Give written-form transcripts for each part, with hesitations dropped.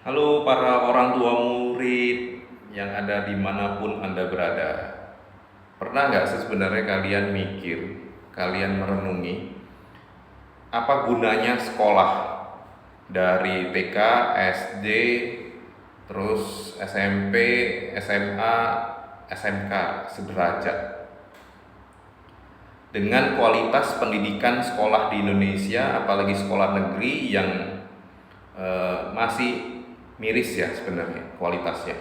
Halo para orang tua murid yang ada dimanapun Anda berada. Pernah nggak sih sebenarnya kalian mikir, kalian merenungi, apa gunanya sekolah dari TK, SD, terus SMP, SMA, SMK sederajat. Dengan kualitas pendidikan sekolah di Indonesia, apalagi sekolah negeri yang masih miris ya sebenarnya kualitasnya.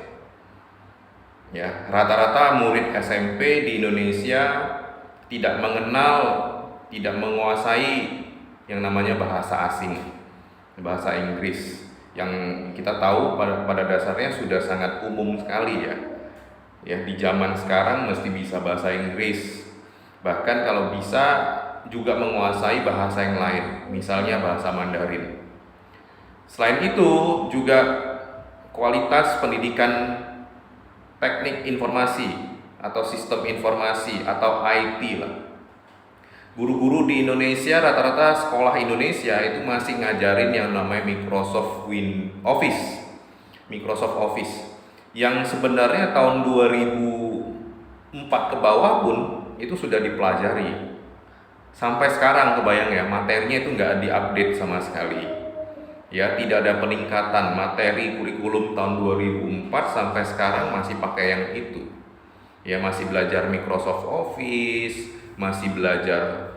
Ya, rata-rata murid SMP di Indonesia tidak mengenal, tidak menguasai yang namanya bahasa asing, bahasa Inggris, yang kita tahu pada dasarnya sudah sangat umum sekali ya. Ya, di zaman sekarang mesti bisa bahasa Inggris. Bahkan kalau bisa juga menguasai bahasa yang lain, misalnya bahasa Mandarin. Selain itu juga kualitas pendidikan teknik informasi atau sistem informasi atau IT lah. Guru-guru di Indonesia, rata-rata sekolah Indonesia itu masih ngajarin yang namanya Microsoft Office yang sebenarnya tahun 2004 ke bawah pun itu sudah dipelajari. Sampai sekarang kebayang ya, materinya itu nggak diupdate sama sekali. Ya, tidak ada peningkatan materi kurikulum tahun 2004 sampai sekarang masih pakai yang itu. Ya, masih belajar Microsoft Office, masih belajar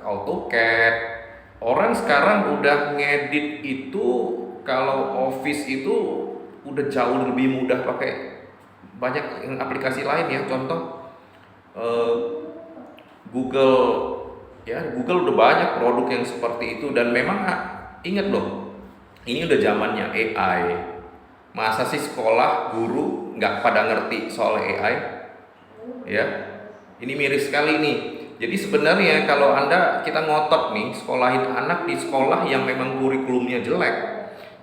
AutoCAD. Orang sekarang udah ngedit itu, kalau Office itu udah jauh lebih mudah pakai banyak aplikasi lain ya. Contoh Google, ya Google udah banyak produk yang seperti itu. Dan memang ingat loh, ini udah zamannya AI. Masa sih sekolah guru nggak pada ngerti soal AI? Ya, ini miris sekali nih. Jadi sebenarnya kalau kita ngotot nih sekolahin anak di sekolah yang memang kurikulumnya jelek,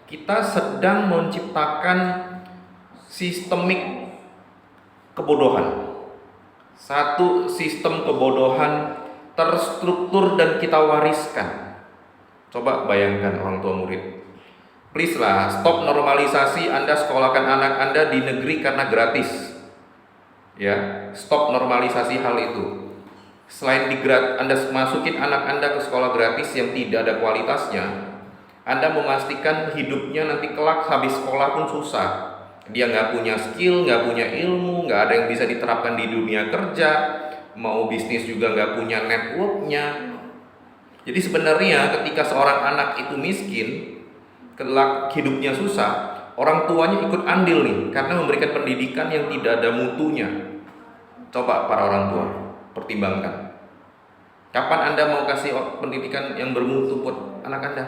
kita sedang menciptakan sistemik kebodohan. Satu sistem kebodohan terstruktur dan kita wariskan. Coba bayangkan orang tua murid. Please lah, stop normalisasi Anda sekolahkan anak Anda di negeri karena gratis. Ya, stop normalisasi hal itu. Selain Anda masukin anak Anda ke sekolah gratis yang tidak ada kualitasnya, Anda memastikan hidupnya nanti kelak habis sekolah pun susah. Dia nggak punya skill, nggak punya ilmu, nggak ada yang bisa diterapkan di dunia kerja, mau bisnis juga nggak punya networknya. Jadi sebenarnya ketika seorang anak itu miskin, kelak hidupnya susah, orang tuanya ikut andil nih karena memberikan pendidikan yang tidak ada mutunya. Coba para orang tua pertimbangkan. Kapan Anda mau kasih pendidikan yang bermutu buat anak Anda?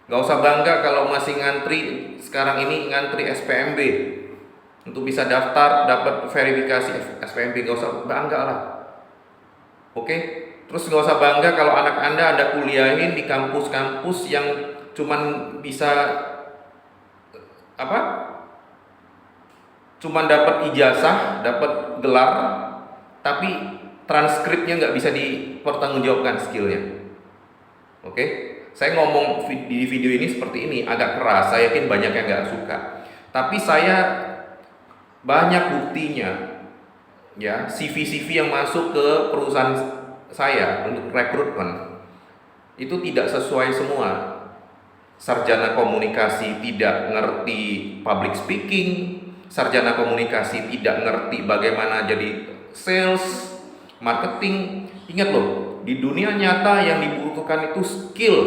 Gak usah bangga kalau masih ngantri, sekarang ini ngantri SPMB untuk bisa daftar, dapat verifikasi SPMB. Gak usah bangga lah. Oke? Terus gak usah bangga kalau anak Anda kuliahin di kampus-kampus yang cuman bisa cuman dapat ijazah, dapat gelar, tapi transkripnya nggak bisa dipertanggungjawabkan skillnya. Oke, saya ngomong di video ini seperti ini agak keras, saya yakin banyak yang nggak suka, tapi saya banyak buktinya. Ya, CV yang masuk ke perusahaan saya untuk rekrutmen itu tidak sesuai semua. Sarjana komunikasi tidak ngerti public speaking, sarjana komunikasi tidak ngerti bagaimana jadi sales, marketing. Ingat loh, di dunia nyata yang dibutuhkan itu skill,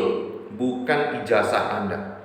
bukan ijazah Anda.